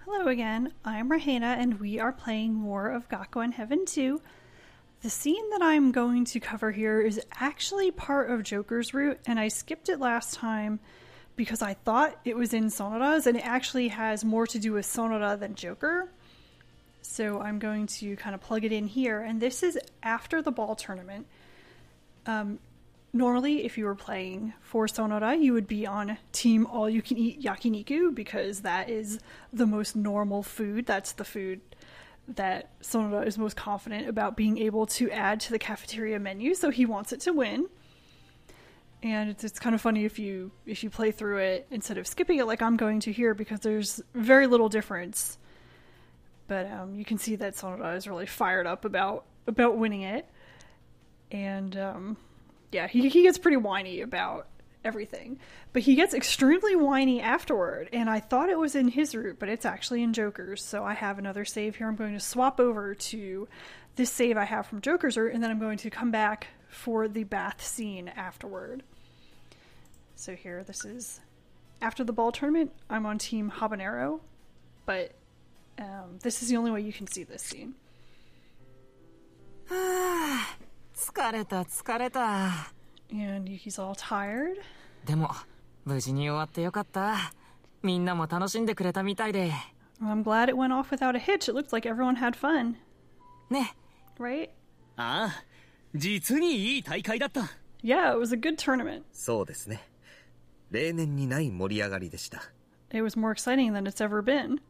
Hello again, I'm Rahena, and we are playing more of Gakuen Heaven 2. The scene that I'm going to cover here is actually part of Joker's route, and I skipped it last time because I thought it was in Sonoda's, and it actually has more to do with Sonoda than Joker. So I'm going to kind of plug it in here, and this is after the ball tournament. Normally, if you were playing for Sonoda, you would be on team all-you-can-eat yakiniku, because that is the most normal food. That's the food that Sonoda is most confident about being able to add to the cafeteria menu, so he wants it to win. And it's kind of funny if you play through it instead of skipping it like I'm going to here, because there's very little difference. But you can see that Sonoda is really fired up about winning it. And yeah, he gets pretty whiny about everything. But he gets extremely whiny afterward, and I thought it was in his route, but it's actually in Joker's. So I have another save here. I'm going to swap over to this save I have from Joker's route, and then I'm going to come back for the bath scene afterward. So here, this is after the ball tournament. I'm on team Habanero, but this is the only way you can see this scene. 疲れた疲れた And Yuki's all tired. でも無事に終わってよかった。みんなも楽しんでくれたみたいで。 I'm glad it went off without a hitch. It looked like everyone had fun. ね。 Right? ああ、実にいい大会だった。 Yeah, it was a good tournament. そうですね。例年にない盛り上がりでした。 It was more exciting than it's ever been.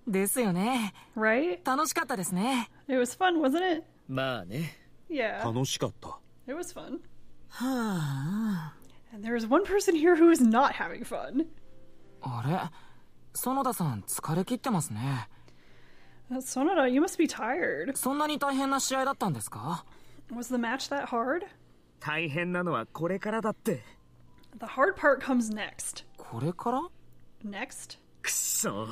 ですよね。 Right? 楽しかったですね。 It was fun, wasn't it? まあね。 Yeah. 楽しかった。 It was fun. はあ。 And there is one person here who is not having fun. あれ、園田さん疲れ切ってますね。 Sonoda, you must be tired. そんなに大変な試合だったんですか？ Was the match that hard? 大変なのはこれからだって。 The hard part comes next. これから？ Next? くっそ。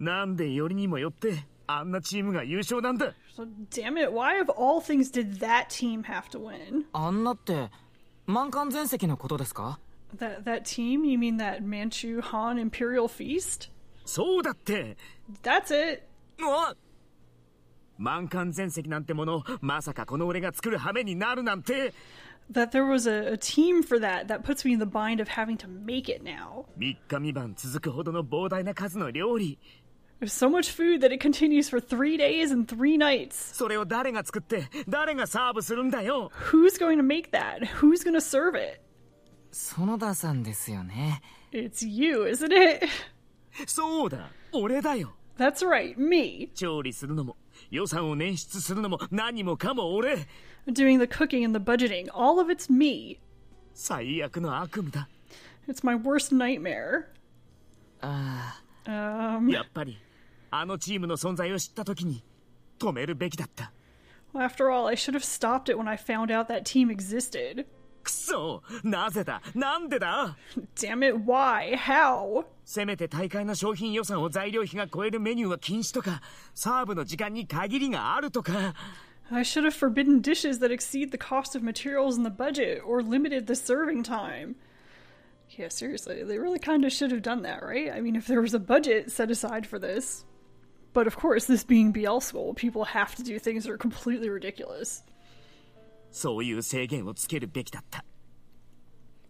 なんでよりにもよってあんなチームが優勝なんだ。 So, damn it, why of all things did that team have to win? あんなって満漢全席のことですか？ That team? You mean that Manchu Han Imperial Feast? そうだって。 That's it. 満漢全席なんてものまさかこの俺が作る羽目になるなんて。 That there was a team for that puts me in the bind of having to make it now. 3日3晩続くほどの膨大な数の料理。 There's so much food that it continues for 3 days and 3 nights. それを誰が作って誰がサーブするんだよ。 Who's going to make that? Who's going to serve it? 園田さんですよね。 It's you, isn't it? そうだ、俺だよ。 That's right, me. 調理するのも予算を捻出するのも何もかも俺。 Doing the cooking and the budgeting, all of it's me. 最悪の悪夢だ。 It's my worst nightmare. やっぱりあのチームの存在を知った時に止めるべきだった。 After all, I should have stopped it when I found out that team existed. くそ、なぜだ、なんでだ。 Damn it, why? How? せめて大会の商品予算を材料費が超えるメニューは禁止とか、サーブの時間に限りがあるとか。 I should have forbidden dishes that exceed the cost of materials in the budget, or limited the serving time. Yeah, seriously, they really kind of should have done that, right? I mean, if there was a budget set aside for this. But of course, this being BL school, people have to do things that are completely ridiculous. そういう制限をつけるべきだった。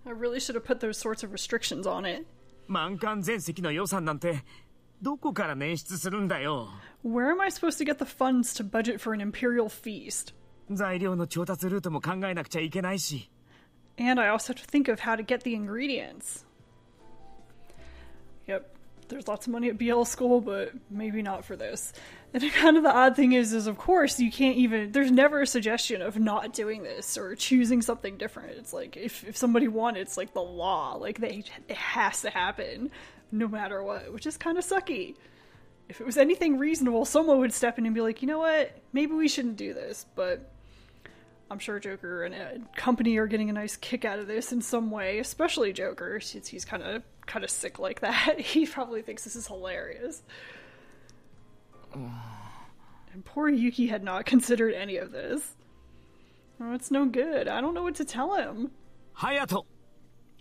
I really should have put those sorts of restrictions on it. 満館全席の予算なんてどこから捻出するんだよ。 Where am I supposed to get the funds to budget for an imperial feast? 材料の調達ルートも考えなくちゃいけないし。 And I also have to think of how to get the ingredients. Yep, there's lots of money at BL school, but maybe not for this. And kind of the odd thing is of course, you can't even, there's never a suggestion of not doing this or choosing something different. It's like, if somebody won, it's like the law. Like, it has to happen, no matter what, which is kind of sucky. If it was anything reasonable, someone would step in and be like, you know what, maybe we shouldn't do this, but I'm sure Joker and company are getting a nice kick out of this in some way, especially Joker, since he's kind of sick like that. He probably thinks this is hilarious. And poor Yuki had not considered any of this. Oh, it's no good. I don't know what to tell him. Hayato.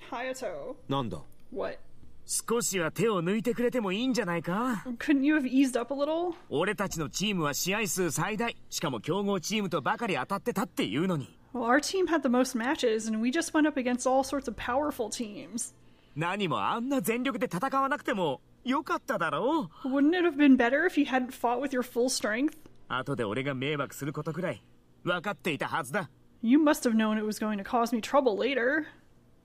Hayato. なんだ What? 少しは手を抜いてくれてもいいんじゃないか？ Couldn't you have eased up a little? 俺たちのチームは試合数最大、しかも強豪チームとばかり当たってたっていうのに。Well, our team had the most matches, and we just went up against all sorts of powerful teams. 何もあんな全力で戦わなくてもよかっただろう。 Wouldn't it have been better if you hadn't fought with your full strength? 後で俺が迷惑することくらい分かっていたはずだ。 You must have known it was going to cause me trouble later.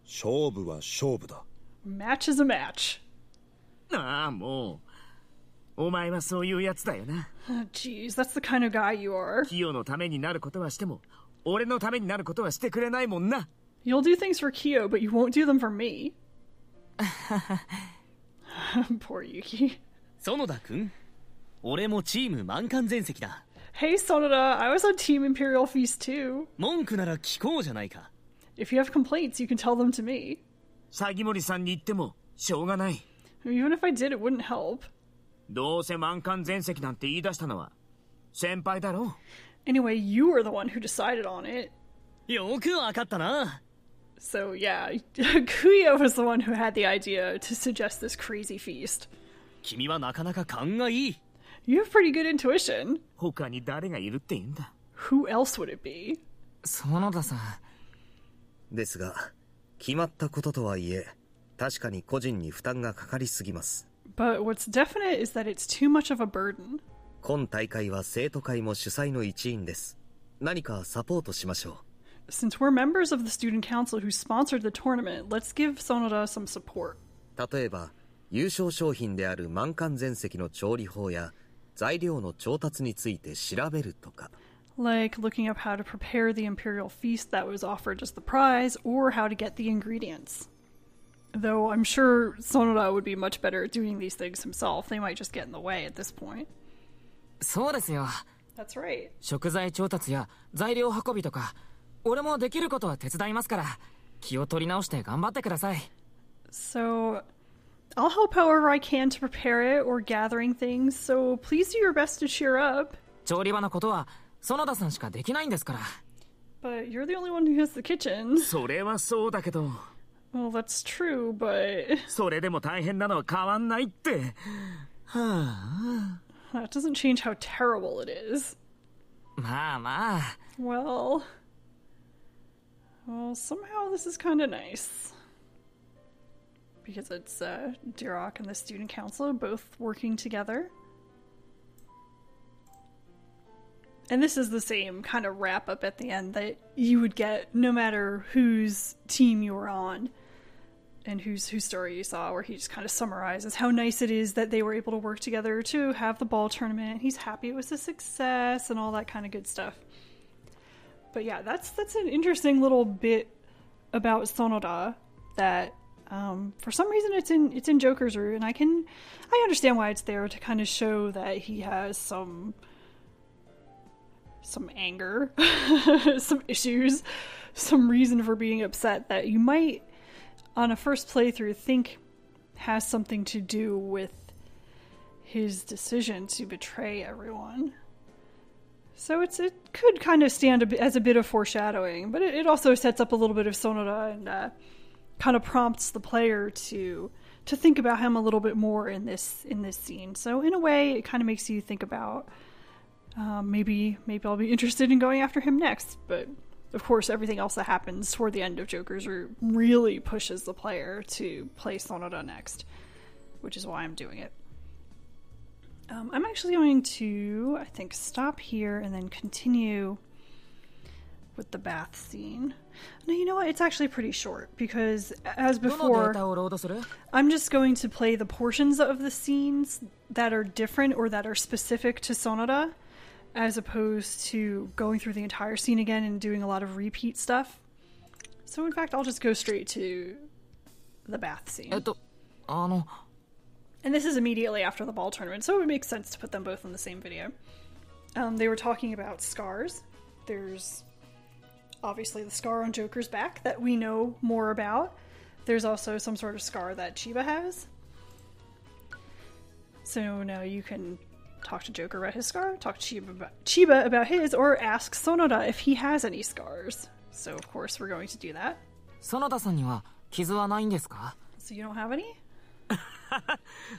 勝負は勝負だ。 Match is a match. ああ、もうお前はそういうやつだよな。 Jeez, that's the kind of guy you are. キヨのためになることはしても俺のためになることはしてくれないもんな。 You'll do things for Kyo, but you won't do them for me. Poor Yuki. 園田君、俺もチーム満館全席だ。 Hey, Sonoda, I was on Team Imperial Feast too. 文句なら聞こうじゃないか。 If you have complaints, you can tell them to me. 鷺森さんに言ってもしょうがない。 Even if I did, it wouldn't help. どうせ満館全席なんて言い出したのは先輩だろ。 Anyway, you were the one who decided on it. よくわかったな。 So yeah, Kuya was the one who had the idea to suggest this crazy feast. 君はなかなか勘がいい。 You have pretty good intuition. 他に誰がいるって言うんだ。 Who else would it be? 園田さん。ですが、決まったこととはいえ、確かに個人に負担がかかりすぎます。But what's definite is that it's too much of a burden. 今大会は生徒会も主催の一員です。何かサポートしましょう。 Since we're members of the student council who sponsored the tournament, let's give Sonoda some support. 例えば、優勝商品である満館全席の調理法や材料の調達について調べるとか。Like looking up how to prepare the Imperial Feast that was offered as the prize, or how to get the ingredients. Though I'm sure Sonoda would be much better at doing these things himself. They might just get in the way at this point. そうですよ。 That's right. 食材調達や材料運びとか、俺もできることは手伝いますから、気を取り直して頑張ってください。 So, I'll help however I can to prepare it or gathering things, so please do your best to cheer up. 調理場のことは園田さんしかできないんですから。 But you're the only one who has the kitchen. それはそうだけど、 Well, that's true, but それでも大変なのは変わんないって。はあ。 that doesn't change how terrible it is. まあまあ。 Well, somehow this is kind of nice. Because it's Duroc and the student council both working together. And this is the same kind of wrap up at the end that you would get no matter whose team you were on and whose story you saw, where he just kind of summarizes how nice it is that they were able to work together to have the ball tournament. He's happy it was a success and all that kind of good stuff. But yeah, that's an interesting little bit about Sonoda that for some reason it's in Joker's room, and I understand why it's there to kind of show that he has some anger, some issues, some reason for being upset that you might on a first playthrough think has something to do with his decision to betray everyone. So it could kind of stand as a bit of foreshadowing, but it also sets up a little bit of Sonoda and kind of prompts the player to think about him a little bit more in this scene. So in a way, it kind of makes you think about maybe I'll be interested in going after him next. But of course, everything else that happens toward the end of Joker's Root really pushes the player to play Sonoda next, which is why I'm doing it. I'm actually going to, I think, stop here and then continue with the bath scene. No, you know what? It's actually pretty short because, as before, I'm just going to play the portions of the scenes that are different or that are specific to Sonoda, as opposed to going through the entire scene again and doing a lot of repeat stuff. So, in fact, I'll just go straight to the bath scene. And this is immediately after the ball tournament, so it would make sense to put them both in the same video. They were talking about scars. There's obviously the scar on Joker's back that we know more about. There's also some sort of scar that Chiba has. So now you can talk to Joker about his scar, talk to Chiba about his, or ask Sonoda if he has any scars. So of course we're going to do that. 園田さんには傷はないんですか? So you don't have any?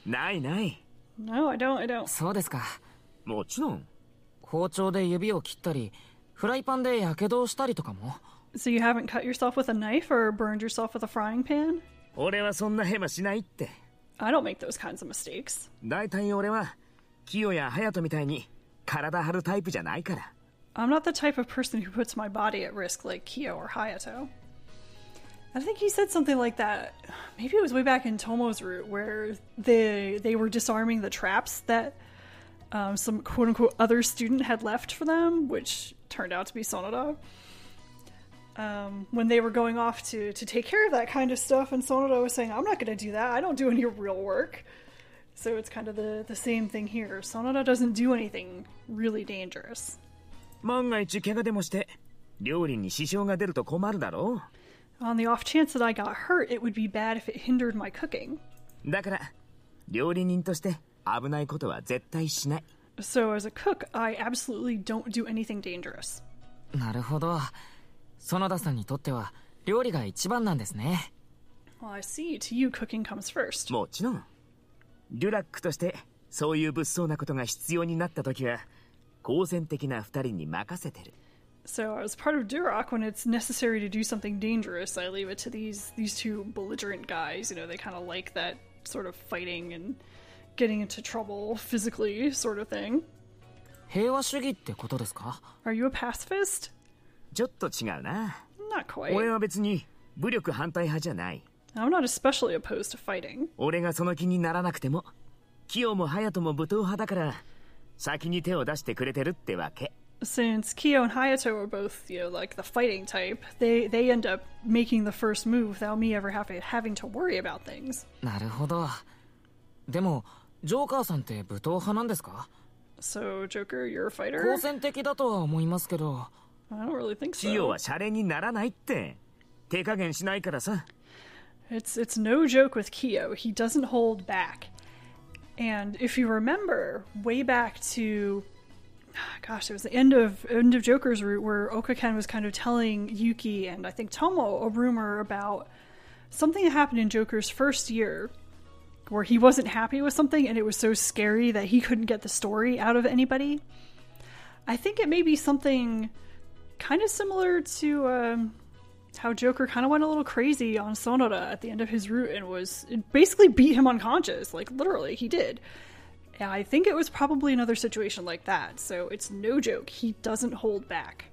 ないない。 No, I don't. そうですか。もちろん。包丁で指を切ったり、フライパンで火傷をしたりとかも。 So you haven't cut yourself with a knife or burned yourself with a frying pan? 俺はそんなヘマしないって。 I don't make those kinds of mistakes. だいたい俺はキヨやハヤトみたいに体張るタイプじゃないから。 I'm not the type of person who puts my body at risk like Kyo or Hayato. I think he said something like that. Maybe it was way back in Tomo's route where they were disarming the traps that some quote-unquote other student had left for them, which turned out to be Sonoda. When they were going off to take care of that kind of stuff, and Sonoda was saying, I'm not going to do that. I don't do any real work. So it's kind of the same thing here. Sonoda doesn't do anything really dangerous. 万が一怪我でもして料理に支障が出ると困るだろう。 On the off chance that I got hurt, it would be bad if it hindered my cooking. だから料理人として危ないことは絶対しない。 So as a cook, I absolutely don't do anything dangerous. なるほど。園田さんにとっては料理が一番なんですね。 Well, I see. To you, cooking comes first. もちろん。デュラックとしてそういう物騒なことが必要になった時は好戦的な二人に任せてる。 So as part of Duroc, when it's necessary to do something dangerous, I leave it to these two belligerent guys. You know, they kind of like that sort of fighting and getting into trouble physically sort of thing. 平和主義ってことですか？ Are you a pacifist? ちょっと違うな。 Not quite. 俺は別に武力反対派じゃない。 I'm not especially opposed to fighting. 俺がその気にならなくてもキヨもハヤトも武闘派だから先に手を出してくれてるってわけ。 Since Kyo and Hayato are both, you know, like the fighting type, they end up making the first move without me ever having to worry about things. なるほど。でもジョーカーさんって武闘派なんですか？ So, Joker, you're a fighter? 好戦的だとは思いますけど。 I don't really think キヨ so. はシャレにならないって手加減しないからさ。 It's no joke with Kyo. He doesn't hold back. And if you remember, way back to, gosh, it was the end of Joker's route where Okaken was kind of telling Yuki and I think Tomo a rumor about something that happened in Joker's first year where he wasn't happy with something and it was so scary that he couldn't get the story out of anybody. I think it may be something kind of similar to how Joker kind of went a little crazy on Sonoda at the end of his route and it basically beat him unconscious. Like, literally, he did. And I think it was probably another situation like that. So it's no joke. He doesn't hold back.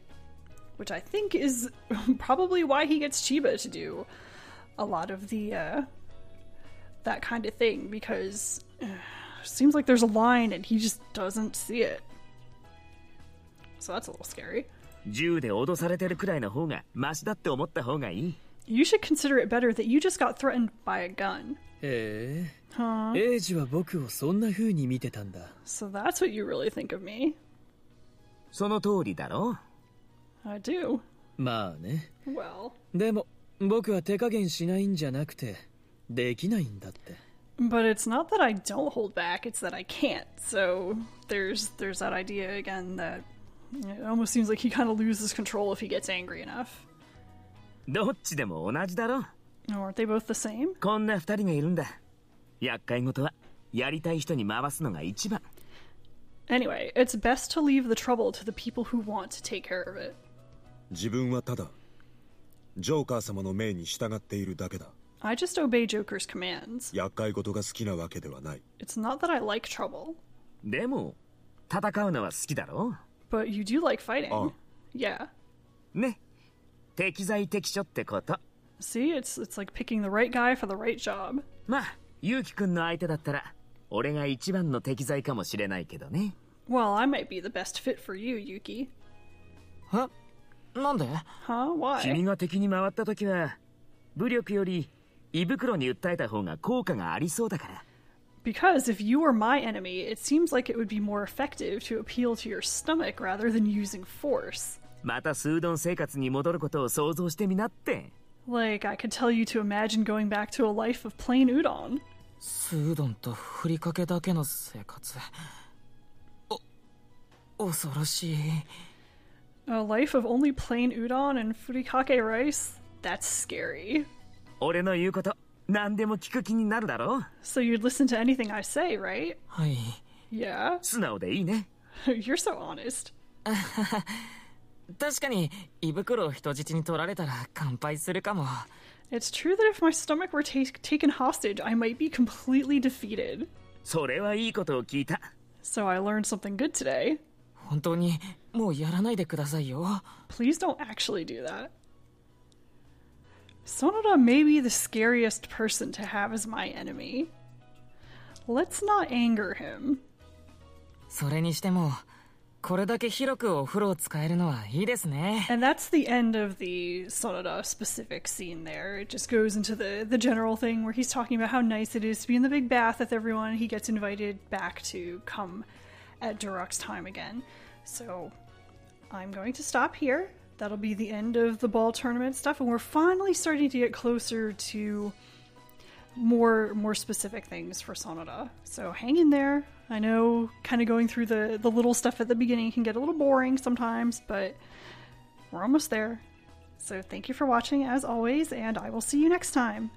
Which I think is probably why he gets Chiba to do a lot of the, that kind of thing. Because it seems like there's a line and he just doesn't see it. So that's a little scary. 銃で脅されてるくらいの方がマシだって思った方がいい。 You should consider it better that you just got threatened by a gun. へえ。 Huh? エイジは僕をそんな風に見てたんだ。 So that's what you really think of me. その通りだろ。 I do. まあね。 Well, でも僕は手加減しないんじゃなくてできないんだって。 but it's not that I don't hold back, it's that I can't. So there's that idea again that it almost seems like he kind of loses control if he gets angry enough. どっちでも同じだろ。 Aren't they both the same? こんな二人がいるんだ。厄介事はやりたい人に回すのが一番。 Anyway, it's best to leave the trouble to the people who want to take care of it. 自分はただジョーカー様の命に従っているだけだ。 I just obey Joker's commands. 厄介事が好きなわけではない。 It's not that I like trouble, でも戦うのは好きだろ。 but you do like fighting. Oh. Yeah. ね。適材適所ってこと。 See, it's like picking the right guy for the right job. まあユウキ君の相手だったら俺が一番の適材かもしれないけどね。 Well, I might be the best fit for you, Yuki. え？なんで？ Huh? Why? 君が敵に回った時は武力より胃袋に訴えた方が効果がありそうだから。 Because if you were my enemy, it seems like it would be more effective to appeal to your stomach rather than using force. またスードン生活に戻ることを想像してみなって。 Like, I could tell you to imagine going back to a life of plain udon. スードンとふりかけだけの生活。恐ろしい。 A life of only plain udon and furikake rice? That's scary. 俺の言うこと何でも聞く気になるだろ。 So you'd listen to anything I say, right? はい。 Yeah. 素直でいいね。 You're so honest. 確かに胃袋を人質に取られたら乾杯するかも。 It's true that if my stomach were taken hostage, I might be completely defeated. それはいいことを聞いた。 So I learned something good today. 本当にもうやらないでくださいよ。 Please don't actually do that. Sonoda may be the scariest person to have as my enemy. Let's not anger him. それにしてもこれだけ広くお風呂を使えるのはいいですね。 And that's the end of the Sonoda specific scene there. It just goes into the general thing where he's talking about how nice it is to be in the big bath with everyone. He gets invited back to come at Durok's time again. So I'm going to stop here. That'll be the end of the ball tournament stuff, and we're finally starting to get closer to more specific things for Sonoda. So hang in there. I know kind of going through the little stuff at the beginning can get a little boring sometimes, but we're almost there. So thank you for watching as always, and I will see you next time.